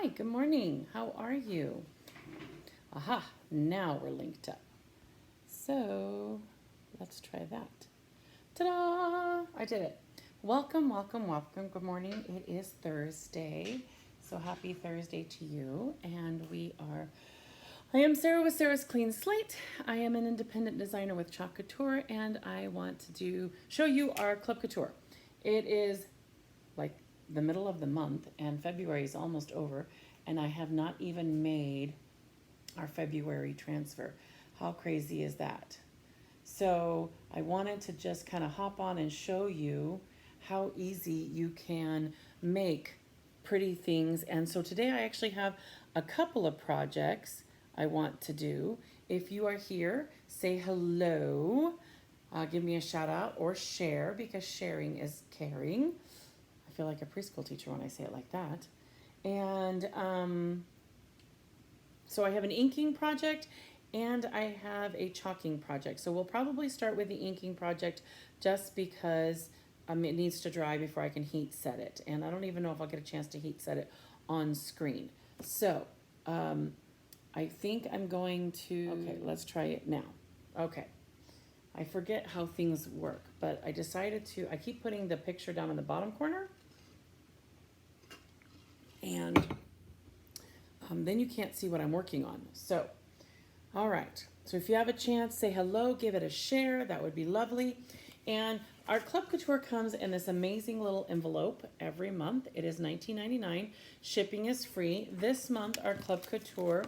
Hi, good morning. How are you? Aha, now we're linked up. So let's try that. Ta-da! I did it. Welcome, welcome, welcome. Good morning. It is Thursday. So happy Thursday to you. And I am Sarah with Sarah's Clean Slate. I am an independent designer with Couture, and I want to show you our Club Couture. It is like the middle of the month, and February is almost over, and I have not even made our February transfer. How crazy is that? So I wanted to just kind of hop on and show you how easy you can make pretty things. And so today I actually have a couple of projects I want to do. If you are here, say hello. Give me a shout out or share, because sharing is caring. I feel like a preschool teacher when I say it like that. And so I have an inking project and I have a chalking project. So we'll probably start with the inking project just because it needs to dry before I can heat set it. And I don't even know if I'll get a chance to heat set it on screen. So I think I'm going to, okay, let's try it now. Okay. I forget how things work, but I decided to, I keep putting the picture down in the bottom corner, and then you can't see what I'm working on. So, all right. So if you have a chance, say hello, give it a share. That would be lovely. And our Club Couture comes in this amazing little envelope every month. It is $19.99. Shipping is free. This month, our Club Couture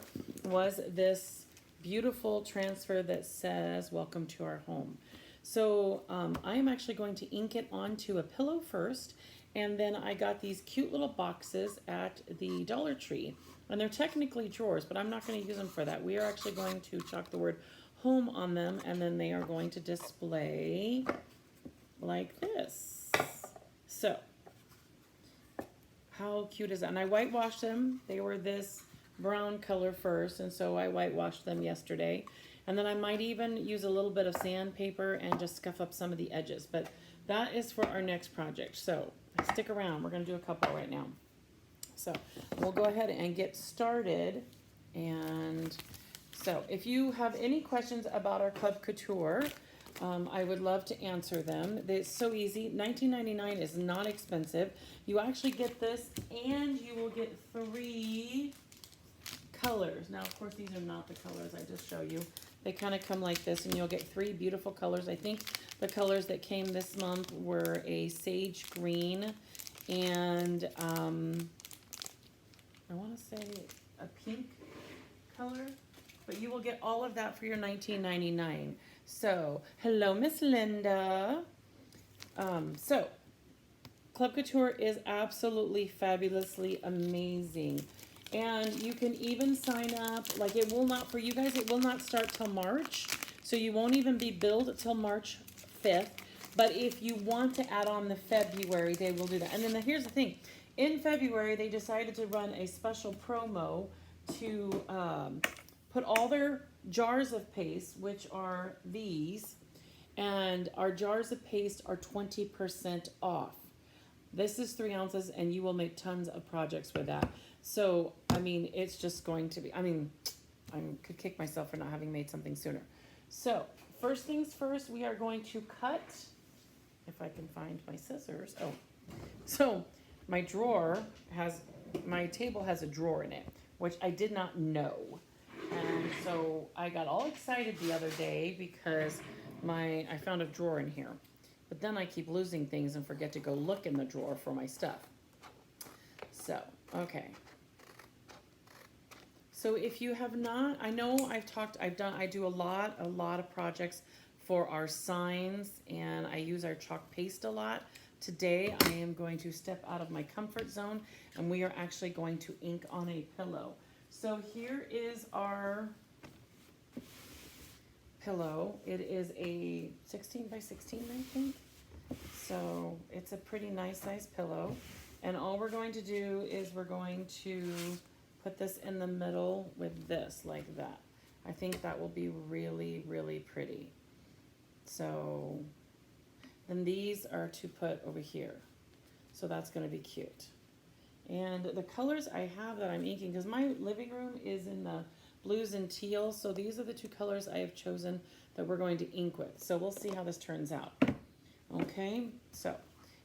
was this beautiful transfer that says, "Welcome to our home." So I am actually going to ink it onto a pillow first. And then I got these cute little boxes at the Dollar Tree. And they're technically drawers, but I'm not going to use them for that. We are actually going to chalk the word home on them, and then they are going to display like this. So, how cute is that? And I whitewashed them. They were this brown color first, and so I whitewashed them yesterday. And then I might even use a little bit of sandpaper and just scuff up some of the edges. But that is for our next project. So stick around. We're going to do a couple right now. So we'll go ahead and get started. And so if you have any questions about our Club Couture, I would love to answer them. It's so easy. $19.99 is not expensive. You actually get this, and you will get 3 colors. Now, of course, these are not the colors I just show you. They kind of come like this, and you'll get 3 beautiful colors. I think the colors that came this month were a sage green and I want to say a pink color, but you will get all of that for your $19.99. So, hello, Miss Linda. So, Club Couture is absolutely fabulously amazing. And you can even sign up, like it will not, for you guys, it will not start till March. So you won't even be billed till March 5th. But if you want to add on the February, they will do that. And then here's the thing. In February, they decided to run a special promo to put all their jars of paste, which are these, and our jars of paste are 20% off. This is 3 ounces, and you will make tons of projects with that. So, I mean, it's just going to be, I mean, I could kick myself for not having made something sooner. So, first things first, we are going to cut, if I can find my scissors. Oh, so my my table has a drawer in it, which I did not know. And so I got all excited the other day because I found a drawer in here. But then I keep losing things and forget to go look in the drawer for my stuff. So, okay. So if you have not, I know I do a lot of projects for our signs, and I use our chalk paste a lot. Today I am going to step out of my comfort zone, and we are actually going to ink on a pillow. So here is our pillow. It is a 16 by 16, I think. So it's a pretty nice size pillow. And all we're going to do is we're going to put this in the middle with this, like that. I think that will be really, really pretty. So then these are to put over here. So that's going to be cute. And the colors I have that I'm inking, because my living room is in the blues and teal, so these are the two colors I have chosen that we're going to ink with. So we'll see how this turns out. Okay, so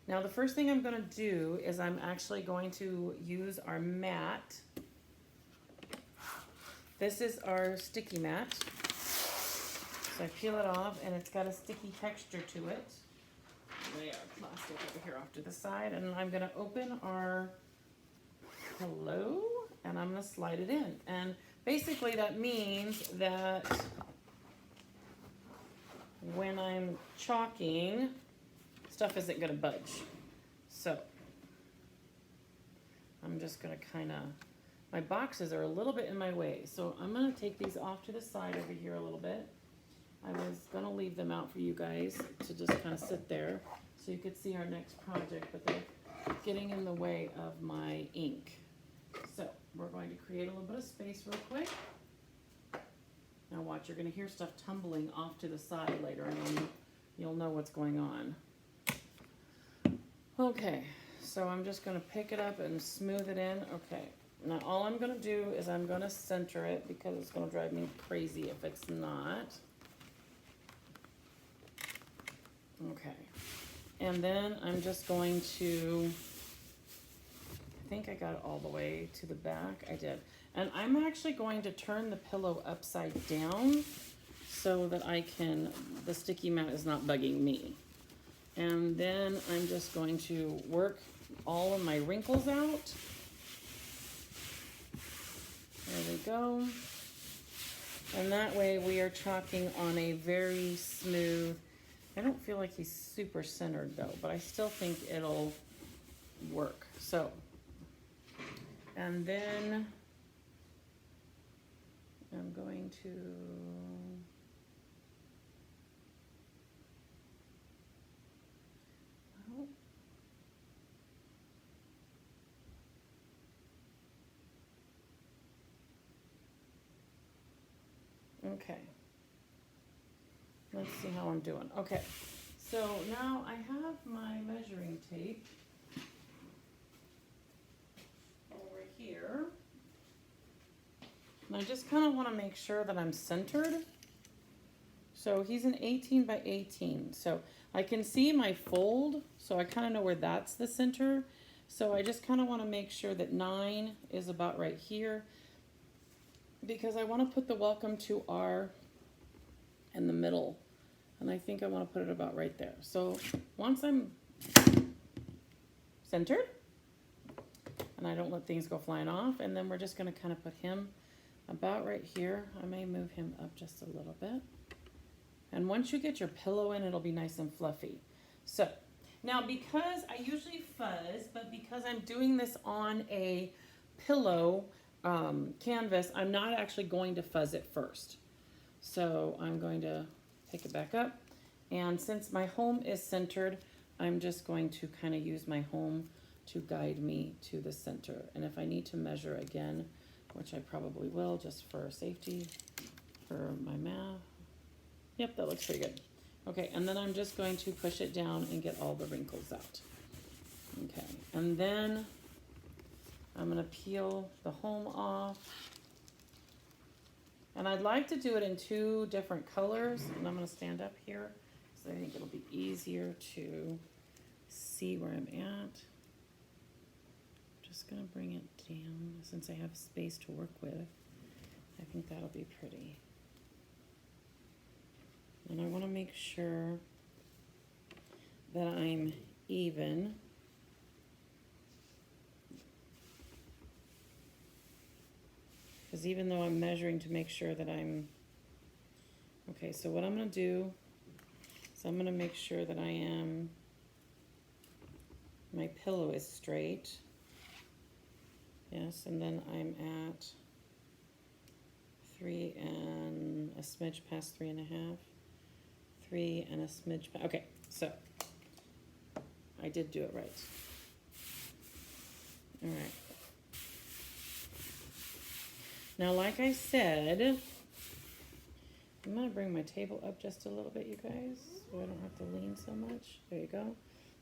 now the first thing I'm going to do is I'm actually going to use our mat. This is our sticky mat. So I peel it off and it's got a sticky texture to it. There, plastic over here off to the side, and I'm going to open our pillow and I'm going to slide it in. And basically that means that when I'm chalking, stuff isn't going to budge. So I'm just going to kind of, my boxes are a little bit in my way, so I'm going to take these off to the side over here a little bit. I was going to leave them out for you guys to just kind of sit there so you could see our next project, but they're getting in the way of my ink. So we're going to create a little bit of space real quick. Now watch, you're going to hear stuff tumbling off to the side later and you'll know what's going on. Okay, so I'm just going to pick it up and smooth it in. Okay, now all I'm going to do is I'm going to center it because it's going to drive me crazy if it's not. Okay, and then I'm just going to, I think I got it all the way to the back. I did. And I'm actually going to turn the pillow upside down so that I can, the sticky mat is not bugging me. And then I'm just going to work all of my wrinkles out. There we go. And that way we are chalking on a very smooth, I don't feel like he's super centered though, but I still think it'll work. So, and then I'm going to, well, okay. Let's see how I'm doing. Okay, so now I have my measuring tape over here. And I just kind of want to make sure that I'm centered. So he's an 18 by 18. So I can see my fold, so I kind of know where that's the center. So I just kind of want to make sure that 9 is about right here, because I want to put the welcome to our in the middle. And I think I want to put it about right there. So once I'm centered, and I don't let things go flying off, and then we're just going to kind of put him about right here. I may move him up just a little bit. And once you get your pillow in, it'll be nice and fluffy. So now, because I usually fuzz, but because I'm doing this on a pillow canvas, I'm not actually going to fuzz it first. So I'm going to pick it back up, and since my home is centered, I'm just going to kind of use my home to guide me to the center. And if I need to measure again, which I probably will just for safety, for my math. Yep, that looks pretty good. Okay, and then I'm just going to push it down and get all the wrinkles out. Okay, and then I'm going to peel the home off. And I'd like to do it in 2 different colors, and I'm going to stand up here so I think it'll be easier to see where I'm at. Just going to bring it down since I have space to work with. I think that'll be pretty. And I want to make sure that I'm even. Because even though I'm measuring to make sure that I'm, okay, so what I'm going to do is I'm going to make sure that I am, my pillow is straight. Yes, and then I'm at 3 and a smidge past 3.5. 3 and a smidge past, okay, so I did do it right. All right. Now, like I said, I'm going to bring my table up just a little bit, you guys, so I don't have to lean so much. There you go.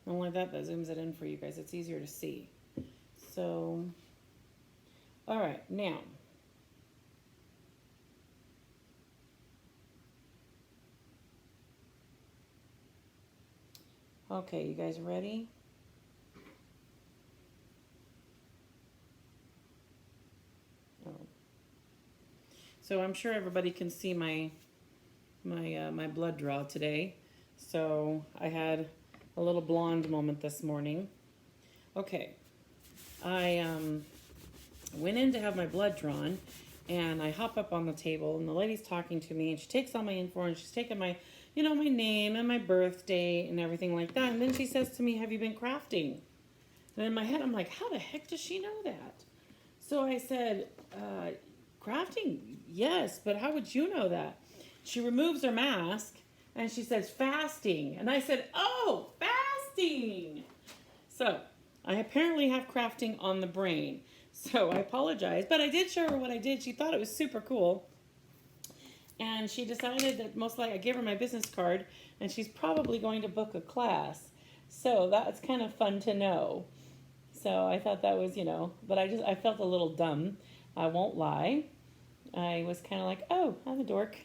Not only that, that zooms it in for you guys. It's easier to see. So, all right, now. Okay, you guys ready? Oh. So I'm sure everybody can see my blood draw today. So I had a little blonde moment this morning. Okay, I went in to have my blood drawn, and I hop up on the table, and the lady's talking to me, and she takes all my info, and she's taking my, my name and my birthday and everything like that. And then she says to me, "Have you been crafting?" And in my head, I'm like, how the heck does she know that? So I said, crafting, yes, but how would you know that? She removes her mask, and she says, fasting. And I said, oh, fasting. So I apparently have crafting on the brain. So I apologize, but I did show her what I did. She thought it was super cool. And she decided that most likely, I gave her my business card, and she's probably going to book a class. So that's kind of fun to know. So I thought that was, but I felt a little dumb. I won't lie. I was kind of like, oh, I'm a dork.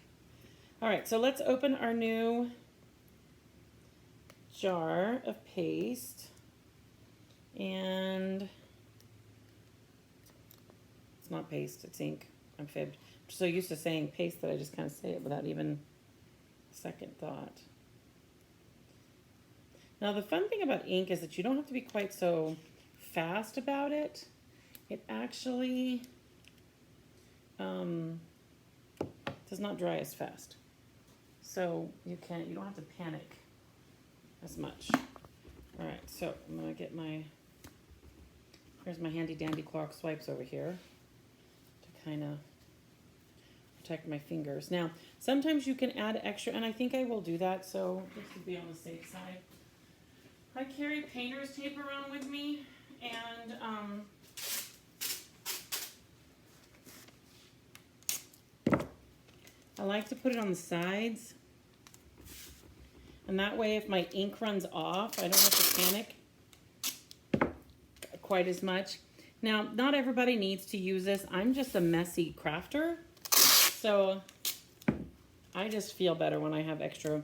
All right, so let's open our new jar of paste. And it's not paste, it's ink. I'm fibbed. I'm so used to saying paste that I just kind of say it without even a second thought. Now, the fun thing about ink is that you don't have to be quite so fast about it. It actually does not dry as fast. So you don't have to panic as much. All right, so I'm gonna get here's my handy dandy clock swipes over here to kind of protect my fingers. Now, sometimes you can add extra, and I think I will do that, so just to be on the safe side. I carry painter's tape around with me, and I like to put it on the sides, and that way if my ink runs off, I don't have to panic quite as much. Now, not everybody needs to use this. I'm just a messy crafter, so I just feel better when I have extra,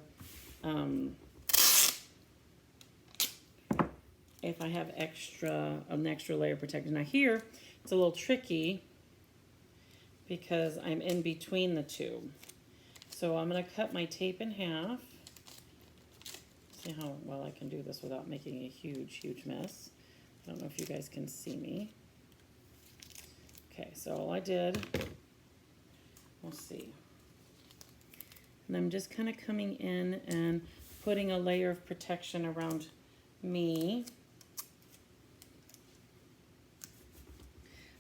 if I have an extra layer protector. Now here, it's a little tricky because I'm in between the two. So I'm gonna cut my tape in half. See how well I can do this without making a huge, huge mess. I don't know if you guys can see me. Okay, so all I did, we'll see. And I'm just kind of coming in and putting a layer of protection around me.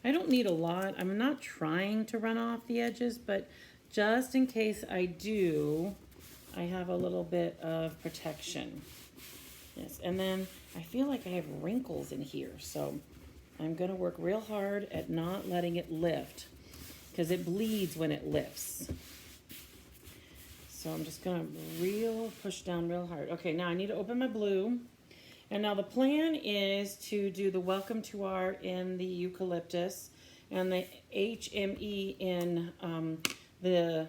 I don't need a lot. I'm not trying to run off the edges, but just in case I do, I have a little bit of protection. Yes, and then I feel like I have wrinkles in here, so I'm gonna work real hard at not letting it lift because it bleeds when it lifts. So I'm just gonna push down real hard. Okay, now I need to open my blue. And now the plan is to do the Welcome to Our in the eucalyptus and the HME in the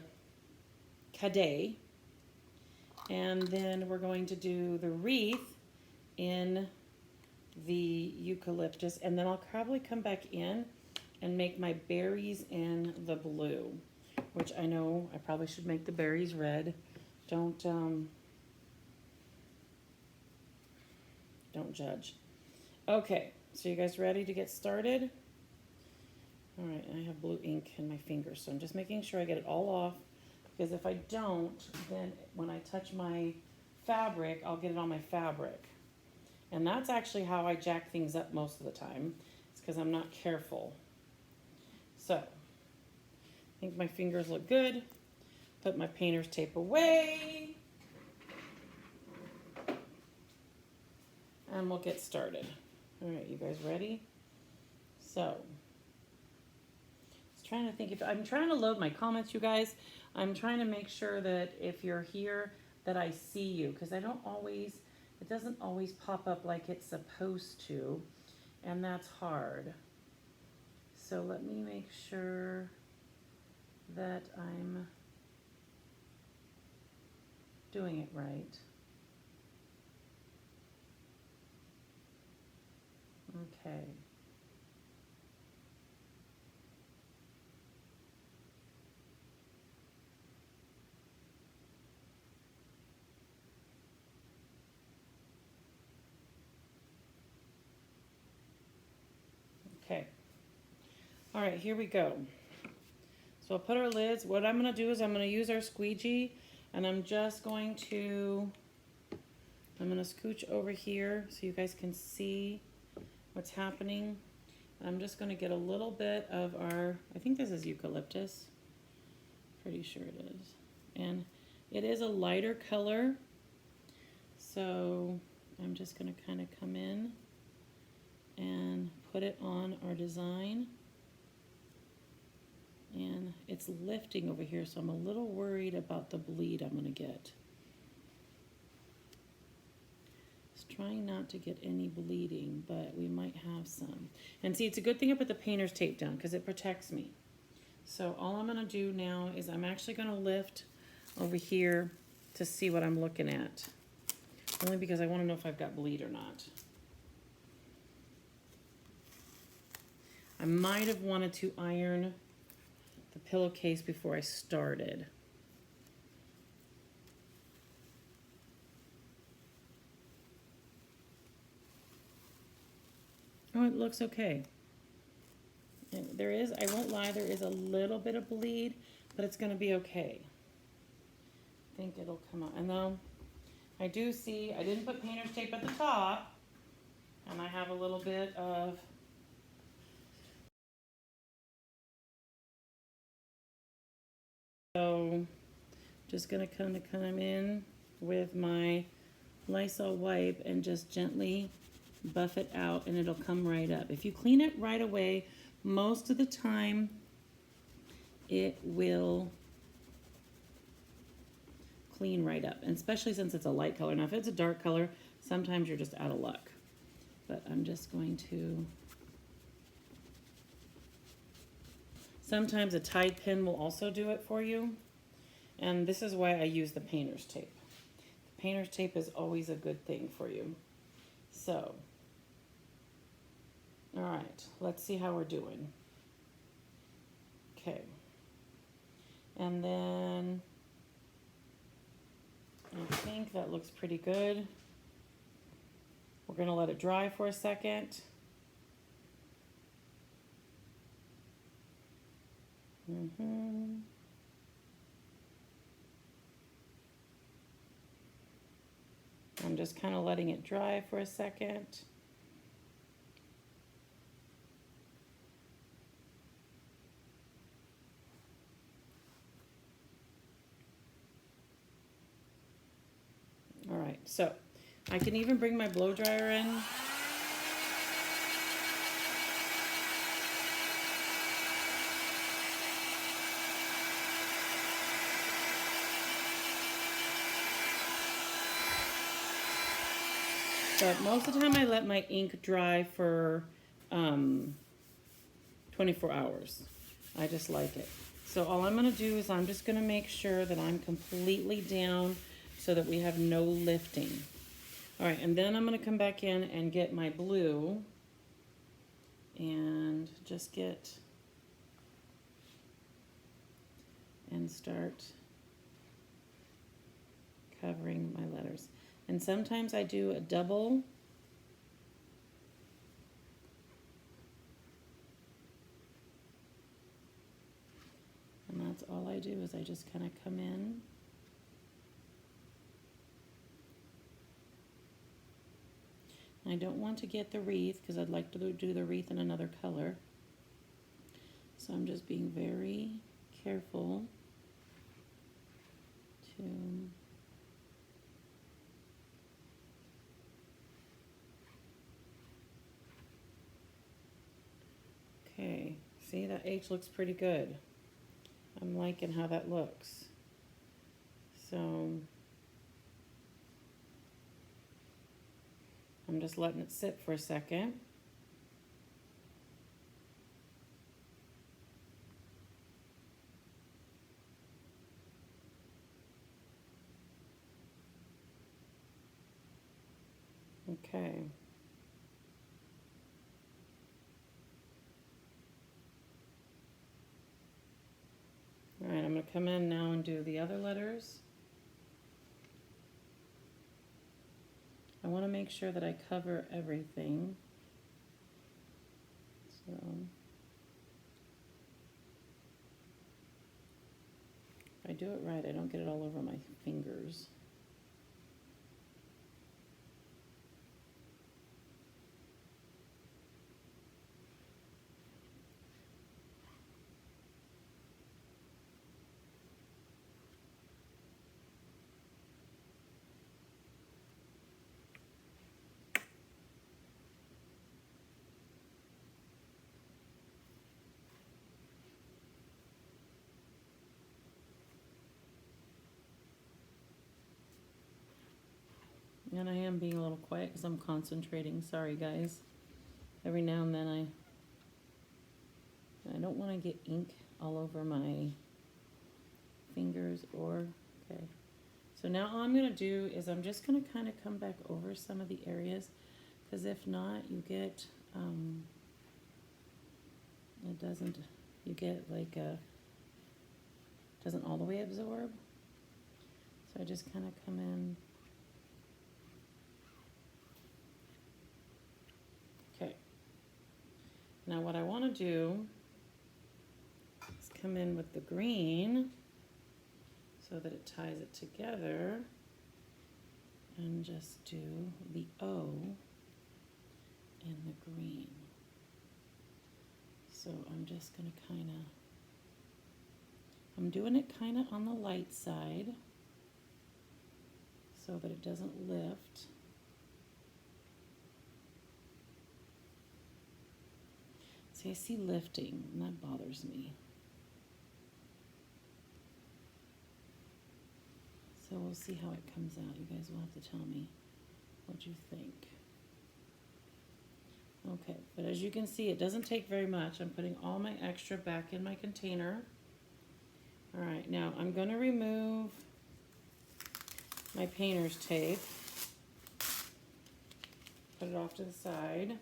Cadet. And then we're going to do the wreath in the eucalyptus. And then I'll probably come back in and make my berries in the blue, which I know I probably should make the berries red. Don't judge. Okay, so you guys ready to get started? All right, I have blue ink in my fingers, so I'm just making sure I get it all off, because if I don't, then when I touch my fabric, I'll get it on my fabric. And that's actually how I jack things up most of the time. It's because I'm not careful. So, I think my fingers look good. Put my painter's tape away. And we'll get started. All right, you guys ready? So, I was trying to think if I'm trying to load my comments, you guys. I'm trying to make sure that if you're here that I see you, because it doesn't always pop up like it's supposed to. and that's hard. So let me make sure that I'm doing it right. Okay. Okay. All right, here we go. So I'll put our lids. What I'm going to do is I'm going to use our squeegee, and I'm just going to, I'm going to scooch over here so you guys can see what's happening. I'm just going to get a little bit of our, I think this is eucalyptus. Pretty sure it is. And it is a lighter color. So I'm just going to kind of come in and put it on our design. And it's lifting over here, so I'm a little worried about the bleed I'm going to get. Just trying not to get any bleeding, but we might have some. And see, it's a good thing I put the painter's tape down because it protects me. So all I'm going to do now is I'm actually going to lift over here to see what I'm looking at. Only because I want to know if I've got bleed or not. I might have wanted to iron the pillowcase before I started. Oh, it looks okay. And there is, I won't lie, there is a little bit of bleed, but it's going to be okay. I think it'll come out. And now I do see, I didn't put painter's tape at the top, and I have a little bit of so just going to kind of come in with my Lysol wipe and just gently buff it out, and it'll come right up. If you clean it right away, most of the time it will clean right up, and especially since it's a light color. Now if it's a dark color, sometimes you're just out of luck. But I'm just going to, sometimes a Tide pen will also do it for you. And this is why I use the painter's tape. The painter's tape is always a good thing for you. So, all right, let's see how we're doing. Okay. And then I think that looks pretty good. We're going to let it dry for a second. I'm just kind of letting it dry for a second. All right, so I can even bring my blow dryer in. But most of the time I let my ink dry for 24 hours. I just like it. So all I'm going to do is I'm just going to make sure that I'm completely down so that we have no lifting. All right, and then I'm going to come back in and get my blue and just get and start covering my letters. And sometimes I do a double. And that's all I do is I just kind of come in. I don't want to get the wreath because I'd like to do the wreath in another color. So I'm just being very careful to okay, see that H looks pretty good. I'm liking how that looks. So I'm just letting it sit for a second. Okay. All right, I'm going to come in now and do the other letters. I want to make sure that I cover everything. So if I do it right, I don't get it all over my fingers. And I am being a little quiet because I'm concentrating. Sorry, guys. Every now and then I don't want to get ink all over my fingers or, okay. So now all I'm going to do is I'm just going to kind of come back over some of the areas, because if not, you get, it doesn't, you get like a, doesn't all the way absorb. So I just kind of come in. Okay. Now what I want to do is come in with the green so that it ties it together, and just do the O in the green. So I'm just going to kind of, I'm doing it kind of on the light side so that it doesn't lift. See, I see lifting, and that bothers me. So we'll see how it comes out. You guys will have to tell me what you think. Okay, but as you can see, it doesn't take very much. I'm putting all my extra back in my container. All right, now I'm going to remove my painter's tape. Put it off to the side.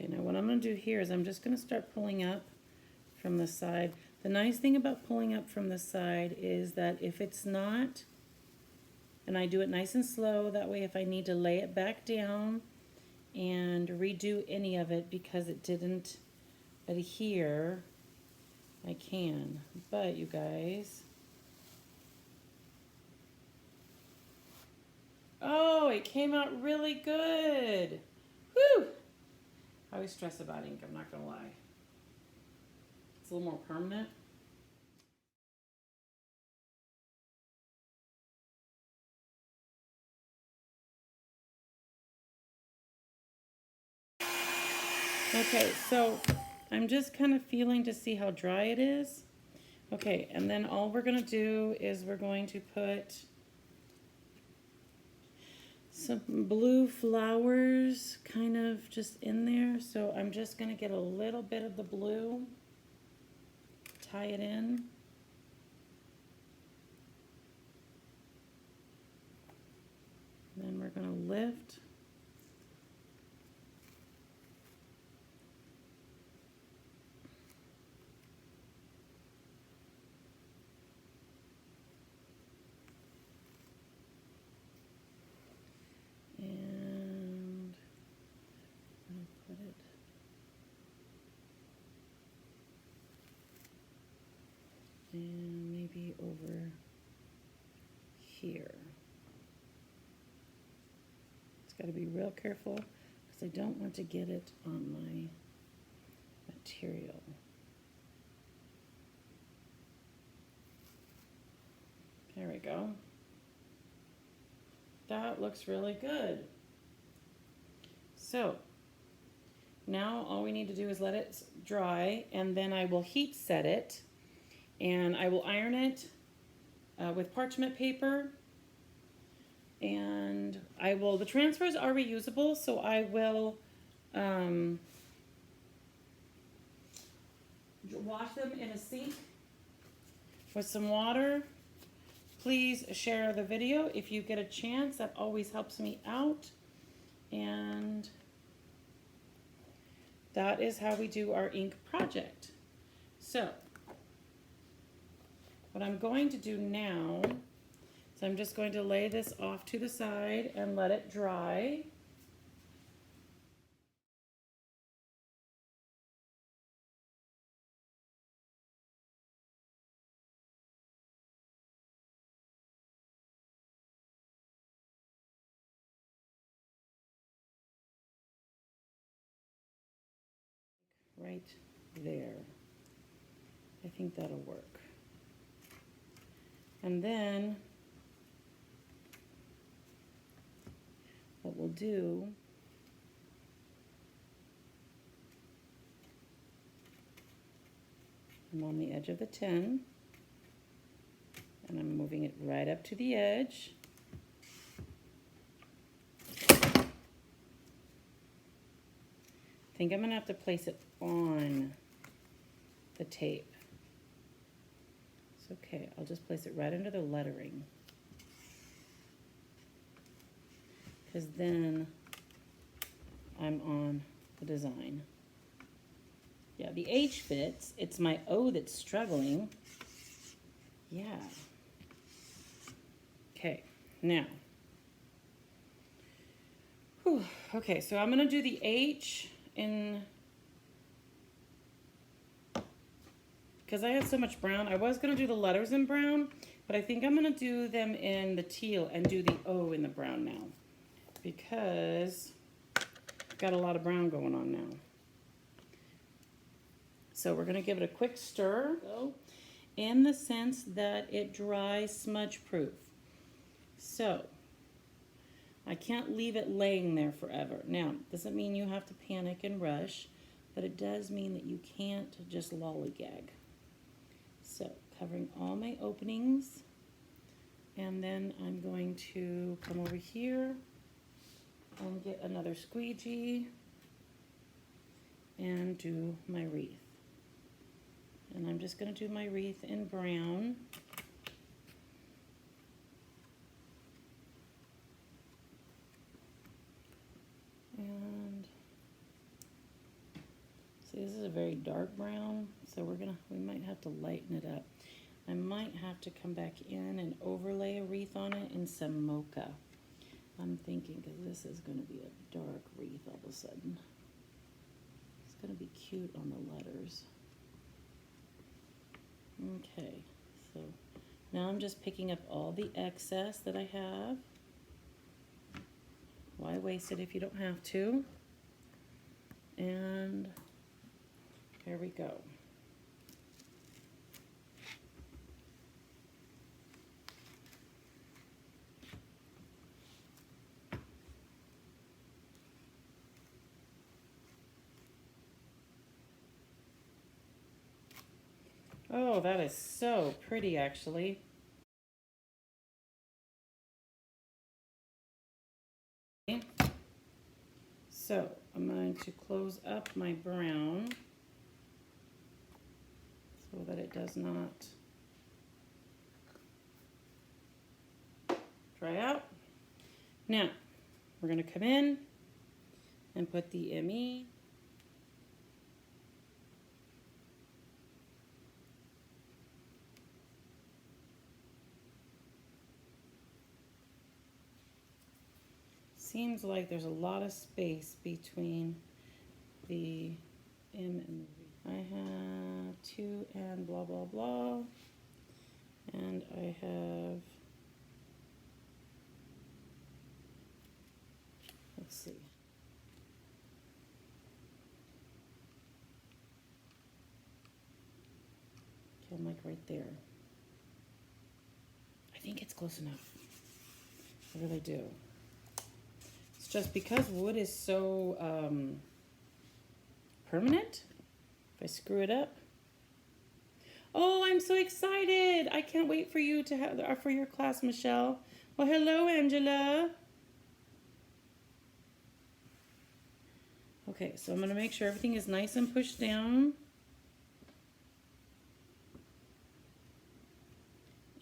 Okay, now what I'm going to do here is I'm just going to start pulling up from the side. The nice thing about pulling up from the side is that if it's not, and I do it nice and slow, that way if I need to lay it back down and redo any of it because it didn't adhere, I can. But you guys, oh, it came out really good. Whew! I always stress about ink, I'm not gonna lie. It's a little more permanent. Okay, so I'm just kind of feeling to see how dry it is. Okay, and then all we're gonna do is we're going to put some blue flowers kind of just in there. So I'm just gonna get a little bit of the blue, tie it in. Then we're gonna lift. And I'll put it and maybe over here. It's got to be real careful because I don't want to get it on my material. There we go. That looks really good. So Now all we need to do is let it dry, and then I will heat set it, and I will iron it with parchment paper, and the transfers are reusable, so I will wash them in a sink with some water. Please share the video if you get a chance. That always helps me out. And that is how we do our ink project. So what I'm going to do now is I'm just going to lay this off to the side and let it dry. Right there. I think that'll work. And then what we'll do I'm on the edge of the tin, and I'm moving it right up to the edge. I think I'm gonna have to place it on the tape. It's okay, I'll just place it right under the lettering, because then I'm on the design. Yeah, the H fits. It's my O that's struggling. Yeah. Okay, now. Whew. Okay, so I'm gonna do the H in, because I have so much brown. I was gonna do the letters in brown, but I think I'm gonna do them in the teal and do the O in the brown now, because I've got a lot of brown going on now. So we're gonna give it a quick stir, in the sense that it dries smudge proof. So I can't leave it laying there forever. Now, doesn't mean you have to panic and rush, but it does mean that you can't just lollygag. So covering all my openings, and then I'm going to come over here and get another squeegee and do my wreath. And I'm just going to do my wreath in brown. And see, this is a very dark brown, so we might have to lighten it up. I might have to come back in and overlay a wreath on it in some mocha. I'm thinking, because this is going to be a dark wreath all of a sudden. It's going to be cute on the letters. Okay, so now I'm just picking up all the excess that I have. Why waste it if you don't have to? And there we go. Oh, that is so pretty, actually. So I'm going to close up my brown so that it does not dry out. Now, we're going to come in and put the ME. Seems like there's a lot of space between the M and the V. I have 2 and blah, blah, blah. And I have, let's see. Okay, I'm like right there. I think it's close enough. I really do. Just because wood is so permanent. If I screw it up. Oh, I'm so excited. I can't wait for you to have for your class, Michelle. Well, hello, Angela. Okay, so I'm going to make sure everything is nice and pushed down.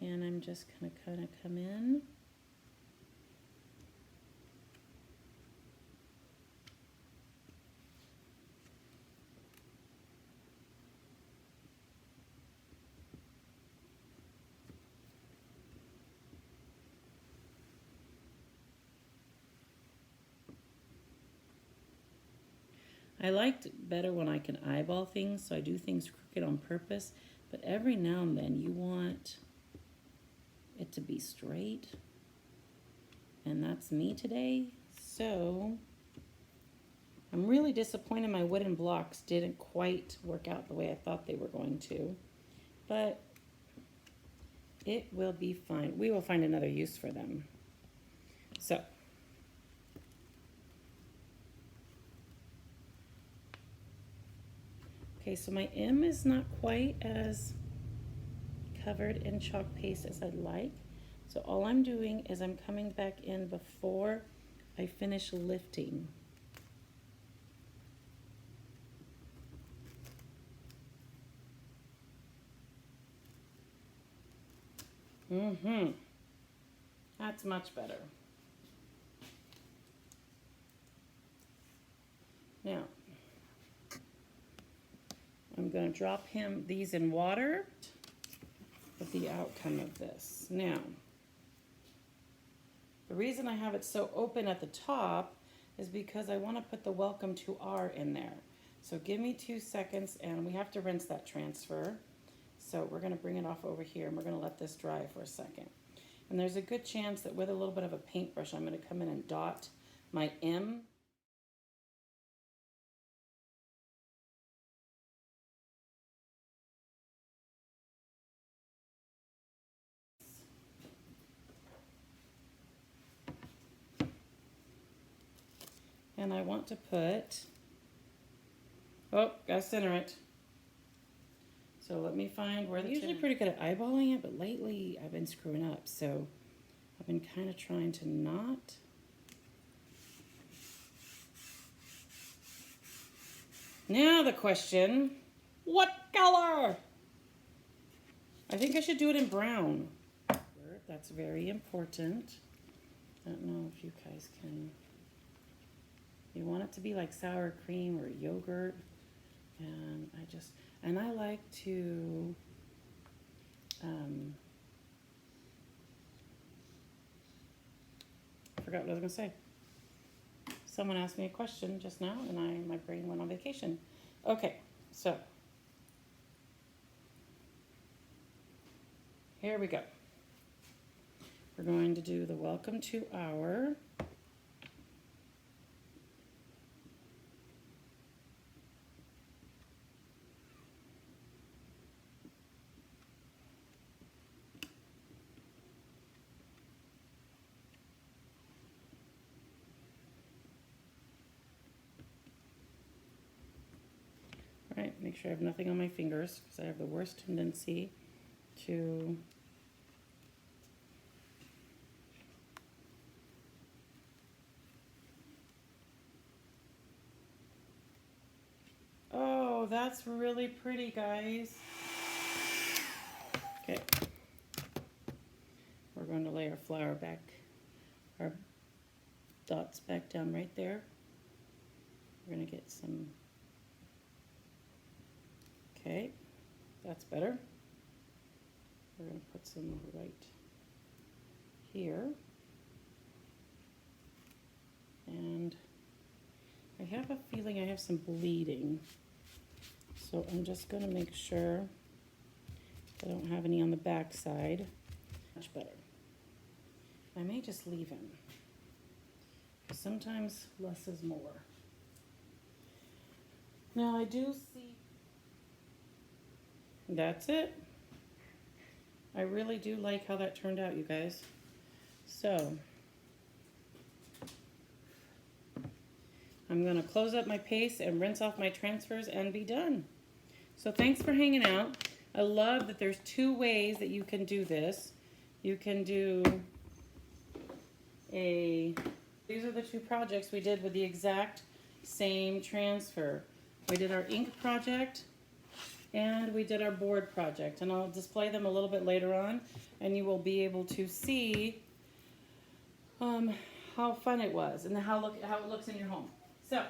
And I'm just going to kind of come in. I liked better when I can eyeball things, so I do things crooked on purpose. But every now and then you want it to be straight. And that's me today. So I'm really disappointed my wooden blocks didn't quite work out the way I thought they were going to. But it will be fine. We will find another use for them. So okay, so my M is not quite as covered in chalk paste as I'd like. So all I'm doing is I'm coming back in before I finish lifting. That's much better. Now, I'm going to drop these in water with the outcome of this. Now, the reason I have it so open at the top is because I want to put the welcome to R in there. So give me 2 seconds, and we have to rinse that transfer. So we're going to bring it off over here, and we're going to let this dry for a second. And there's a good chance that with a little bit of a paintbrush, I'm going to come in and dot my M. And I want to put, oh, gotta center it. So let me find where I'm usually pretty good at eyeballing it, but lately I've been screwing up. So I've been kind of trying to not. Now the question, what color? I think I should do it in brown. That's very important. I don't know if you guys can. You want it to be like sour cream or yogurt. And I like to, I forgot what I was gonna say. Someone asked me a question just now and my brain went on vacation. Okay, so here we go. We're going to do the welcome to our right, make sure I have nothing on my fingers because I have the worst tendency to oh, that's really pretty, guys. Okay. We're going to lay our flower back, our dots back down right there. We're going to get some. Okay, that's better. We're going to put some right here. And I have a feeling I have some bleeding. So I'm just going to make sure I don't have any on the back side. Much better. I may just leave him. Sometimes less is more. Now I do see. That's it. I really do like how that turned out, you guys. So I'm I'm going to close up my paste and rinse off my transfers and be done. So thanks for hanging out. I love that there's 2 ways that you can do this. You can do these are the 2 projects we did with the exact same transfer. We did our ink project and we did our board project, and I'll display them a little bit later on, and you will be able to see how fun it was and how it looks in your home. So